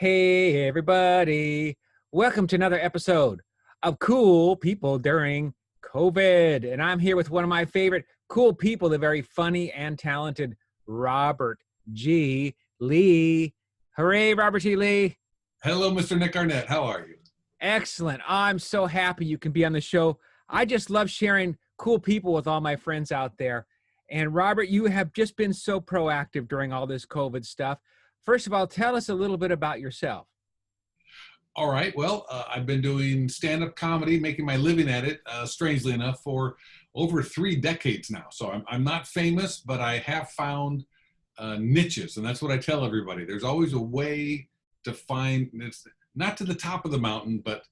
Hey, everybody. Welcome to another episode of Cool People During COVID. And I'm here with one of my favorite cool people, the very funny and talented Robert G. Lee. Hooray, Robert G. Lee. Hello, Mr. Nick Arnette. How are you? Excellent. I'm so happy you can be on the show. I just love sharing cool people with all my friends out there. And Robert, you have just been so proactive during all this COVID stuff. First of all, tell us a little bit about yourself. All right. Well, I've been doing stand-up comedy, making my living at it, strangely enough, for over 3 decades now. So I'm not famous, but I have found niches, and that's what I tell everybody. There's always a way to find, it's not to the top of the mountain, but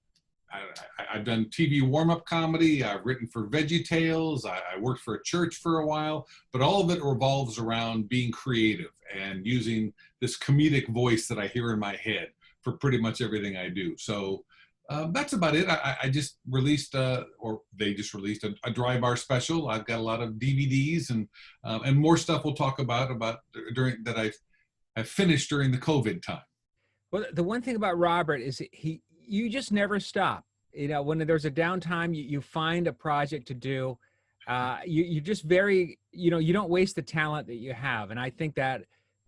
I've done TV warm-up comedy. I've written for Veggie Tales. I worked for a church for a while, but all of it revolves around being creative and using this comedic voice that I hear in my head for pretty much everything I do. So that's about it. I just released, or they just released a dry bar special. I've got a lot of DVDs and more stuff we'll talk about during that I finished during the COVID time. Well, the one thing about Robert is you just never stop. You know, when there's a downtime, you find a project to do. You just you don't waste the talent that you have. And I think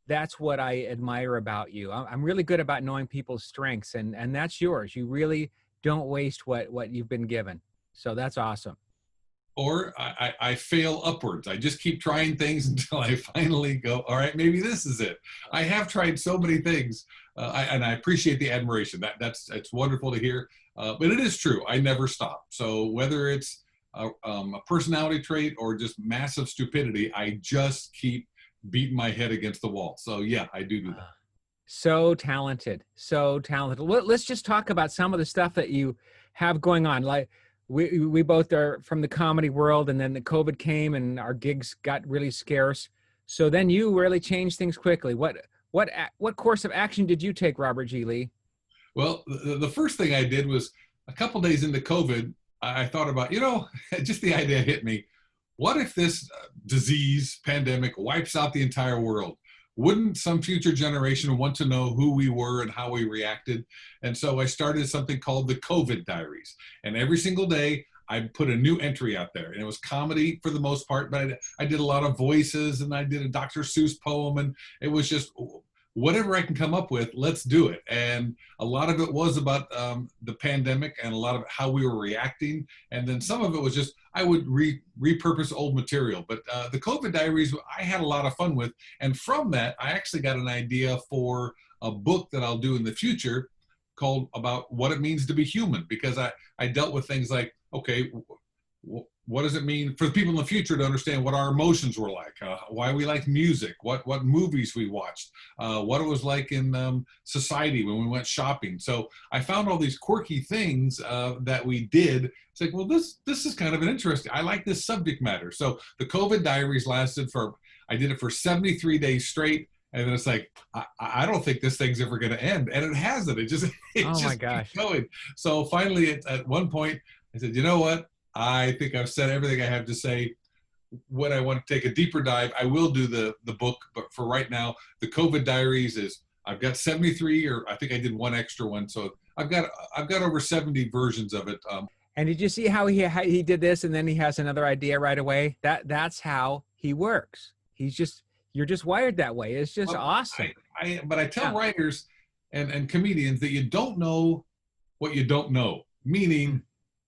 that's what I admire about you. I'm really good about knowing people's strengths, and that's yours. You really don't waste what you've been given. So that's awesome. Or I fail upwards. I just keep trying things until I finally go, all right, maybe this is it. I have tried so many things, and I appreciate the admiration. It's wonderful to hear. But it is true. I never stop. So whether it's a personality trait or just massive stupidity, I just keep beating my head against the wall. So yeah, I do that. So talented, so talented. Let's just talk about some of the stuff that you have going on. Like we both are from the comedy world, and then the COVID came and our gigs got really scarce. So then you really changed things quickly. What course of action did you take, Robert G. Lee? Well, the first thing I did was a couple days into COVID, I thought about, just the idea hit me. What if this disease pandemic wipes out the entire world? Wouldn't some future generation want to know who we were and how we reacted? And so I started something called the COVID Diaries. And every single day, I put a new entry out there. And it was comedy for the most part, but I did a lot of voices, and I did a Dr. Seuss poem. And it was just whatever I can come up with, let's do it. And a lot of it was about the pandemic and a lot of how we were reacting. And then some of it was just, I would repurpose old material. But the COVID Diaries, I had a lot of fun with. And from that, I actually got an idea for a book that I'll do in the future called about what it means to be human. Because I dealt with things like, okay, what does it mean for the people in the future to understand what our emotions were like, why we like music, what movies we watched, what it was like in society when we went shopping. So I found all these quirky things that we did. It's like, well, this is kind of an interesting, I like this subject matter. So the COVID Diaries I did it for 73 days straight. And then it's like, I don't think this thing's ever going to end. And it hasn't. It just My gosh. keeps going. So finally, at one point, I said, you know what? I think I've said everything I have to say. When I want to take a deeper dive, I will do the book. But for right now, the COVID Diaries I've got 73, or I think I did one extra one. So I've got over 70 versions of it. And did you see how he did this, and then he has another idea right away? That's how he works. You're just wired that way. It's just awesome. But I tell writers and comedians that you don't know what you don't know. Meaning,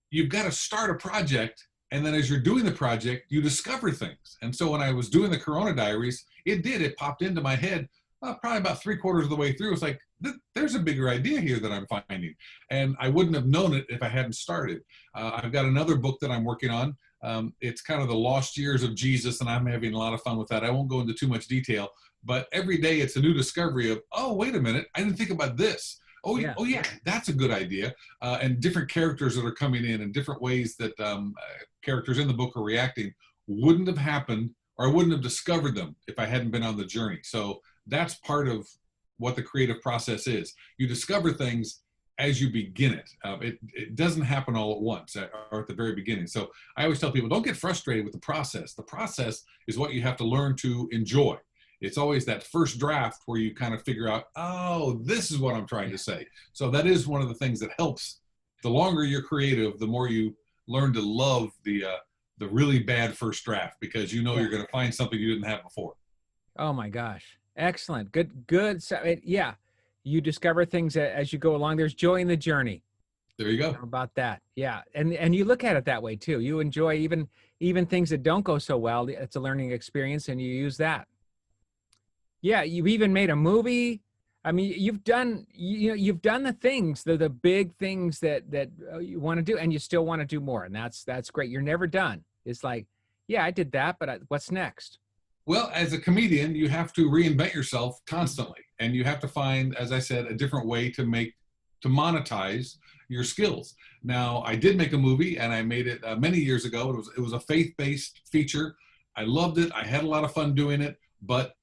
you've got to start a project, and then as you're doing the project, you discover things. And so when I was doing the Corona Diaries, it popped into my head probably about 3/4 of the way through. It's like, there's a bigger idea here that I'm finding. And I wouldn't have known it if I hadn't started. I've got another book that I'm working on. It's kind of the lost years of Jesus, and I'm having a lot of fun with that. I won't go into too much detail, but every day it's a new discovery of, oh, wait a minute, I didn't think about this. Oh yeah, that's a good idea. And different characters that are coming in and different ways that characters in the book are reacting wouldn't have happened, or I wouldn't have discovered them if I hadn't been on the journey. So that's part of what the creative process is. You discover things as you begin it. It doesn't happen all at once or at the very beginning. So I always tell people, don't get frustrated with the process. The process is what you have to learn to enjoy. It's always that first draft where you kind of figure out, oh, this is what I'm trying to say. So that is one of the things that helps. The longer you're creative, the more you learn to love the really bad first draft, because you know you're going to find something you didn't have before. Oh my gosh. Excellent. Good. So, yeah. You discover things as you go along. There's joy in the journey. There you go. How about that? Yeah. And you look at it that way too. You enjoy even things that don't go so well. It's a learning experience and you use that. Yeah. You've even made a movie. I mean, you've done the things, the big things that you want to do, and you still want to do more. And that's great. You're never done. It's like, yeah, I did that, but what's next? Well, as a comedian, you have to reinvent yourself constantly, and you have to find, as I said, a different way to monetize your skills. Now, I did make a movie, and I made it many years ago. It was a faith-based feature. I loved it. I had a lot of fun doing it, but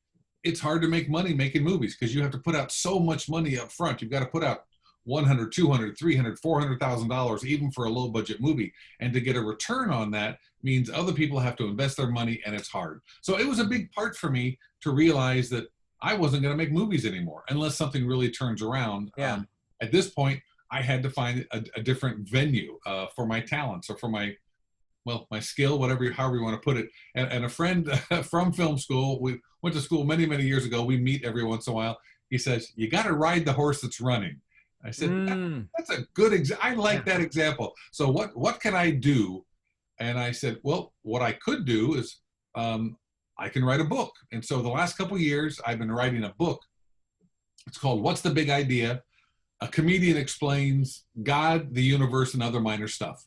it's hard to make money making movies because you have to put out so much money up front. You've got to put out 100, 200, 300, $400,000 even for a low budget movie. And to get a return on that means other people have to invest their money, and it's hard. So it was a big part for me to realize that I wasn't going to make movies anymore unless something really turns around. Yeah. At this point, I had to find a different venue for my talents or for my skill, however you want to put it. And a friend from film school, we went to school many, many years ago. We meet every once in a while. He says, "You got to ride the horse that's running." I said, that's a good example. I like that example. So what can I do? And I said, well, what I could do is I can write a book. And so the last couple of years, I've been writing a book. It's called What's the Big Idea? A Comedian Explains God, the Universe, and Other Minor Stuff.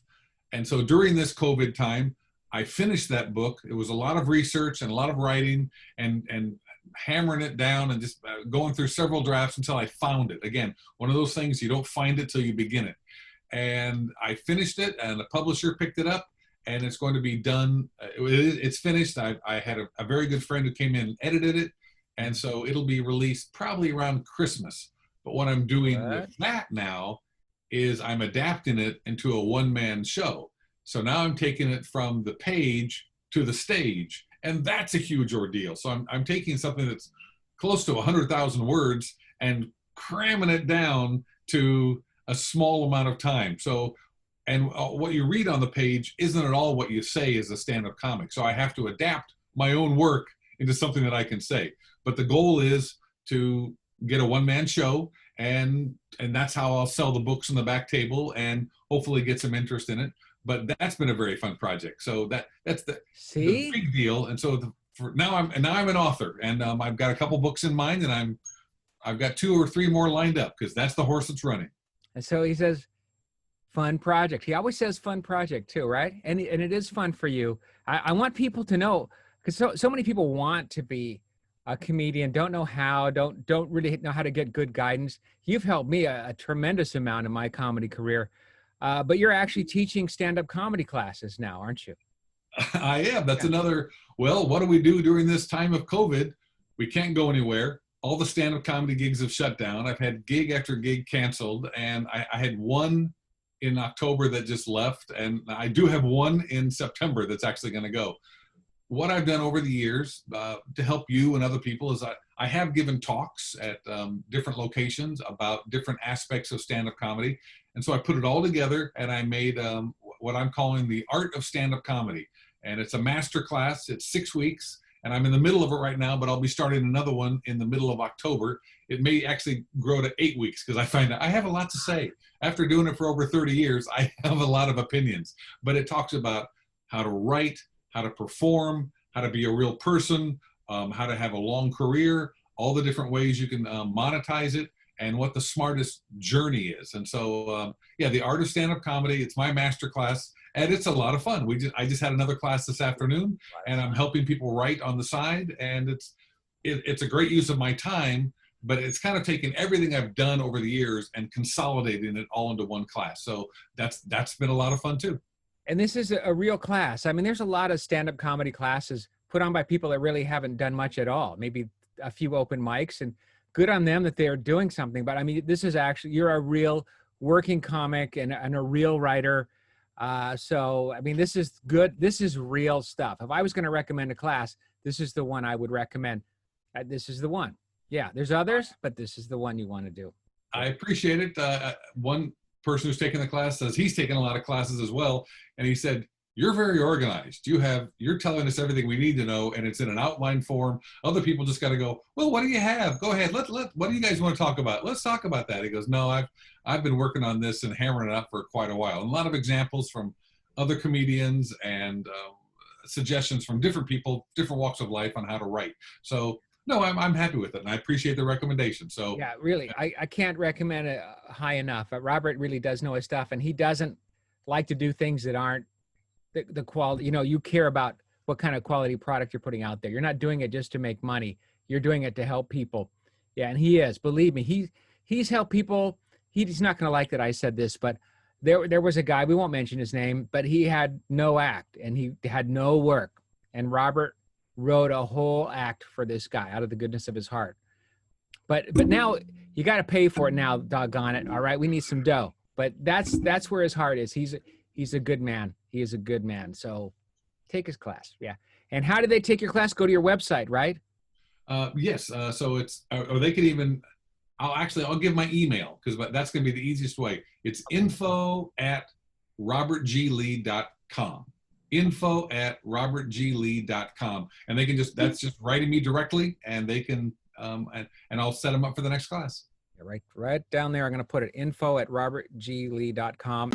And so during this COVID time, I finished that book. It was a lot of research and a lot of writing and hammering it down and just going through several drafts until I found it. Again, one of those things, you don't find it till you begin it. And I finished it, and the publisher picked it up, and it's going to be done. It's finished. I had a very good friend who came in and edited it, and so it'll be released probably around Christmas. But what I'm doing with that now is I'm adapting it into a one-man show. So now I'm taking it from the page to the stage, and that's a huge ordeal. So I'm taking something that's close to 100,000 words and cramming it down to a small amount of time. So, and what you read on the page isn't at all what you say as a stand-up comic. So I have to adapt my own work into something that I can say. But the goal is to get a one-man show, and that's how I'll sell the books on the back table and hopefully get some interest in it. But that's been a very fun project. So that's the big deal. And so now I'm an author, and I've got a couple books in mind, and I've got 2 or 3 more lined up because that's the horse that's running. And so he says, fun project. He always says fun project too, right? And it is fun for you. I want people to know, because so many people want to be a comedian, don't know how, don't really know how to get good guidance. You've helped me a tremendous amount in my comedy career. But you're actually teaching stand-up comedy classes now, aren't you? I am. That's another, well, what do we do during this time of COVID? We can't go anywhere. All the stand-up comedy gigs have shut down. I've had gig after gig canceled, and I had one in October that just left, and I do have one in September that's actually going to go. What I've done over the years to help you and other people is I have given talks at different locations about different aspects of stand-up comedy. And so I put it all together, and I made what I'm calling the Art of Stand-Up Comedy. And it's a master class. It's 6 weeks, and I'm in the middle of it right now, but I'll be starting another one in the middle of October. It may actually grow to 8 weeks because I find that I have a lot to say. After doing it for over 30 years, I have a lot of opinions. But it talks about how to write, how to perform, how to be a real person, how to have a long career, all the different ways you can monetize it, and what the smartest journey is. And so, the Art of Stand-Up Comedy, it's my master class, and it's a lot of fun. I just had another class this afternoon, and I'm helping people write on the side, and it's a great use of my time, but it's kind of taking everything I've done over the years and consolidating it all into one class. So that's been a lot of fun too. And this is a real class. I mean, there's a lot of stand-up comedy classes put on by people that really haven't done much at all. Maybe a few open mics, and good on them that they're doing something. But I mean, this is actually, you're a real working comic and a real writer. So, I mean, this is good. This is real stuff. If I was going to recommend a class, this is the one I would recommend. This is the one. Yeah, there's others, but this is the one you want to do. I appreciate it. One person who's taking the class says he's taken a lot of classes as well, and he said, "You're very organized. You're telling us everything we need to know, and it's in an outline form. Other people just got to go, well, what do you have? Go ahead. What do you guys want to talk about? Let's talk about that." He goes, "No, I've been working on this and hammering it up for quite a while." And a lot of examples from other comedians and suggestions from different people, different walks of life on how to write. So no, I'm happy with it, and I appreciate the recommendation. So Yeah, really, I can't recommend it high enough. Robert really does know his stuff, and he doesn't like to do things that aren't the quality. You know, you care about what kind of quality product you're putting out there. You're not doing it just to make money. You're doing it to help people. Yeah, and he is. Believe me, he's helped people. He's not going to like that I said this, but there was a guy, we won't mention his name, but he had no act and he had no work. And Robert wrote a whole act for this guy out of the goodness of his heart. But now you got to pay for it now, doggone it. All right, we need some dough. But that's where his heart is. He's a good man. He is a good man. So take his class. Yeah. And how do they take your class? Go to your website, right? Yes. So it's, or they could even, I'll give my email because that's going to be the easiest way. It's info@robertglee.com. info@robertglee.com. And they can that's just writing me directly, and they can, and I'll set them up for the next class. Right down there. I'm going to put it info@robertglee.com.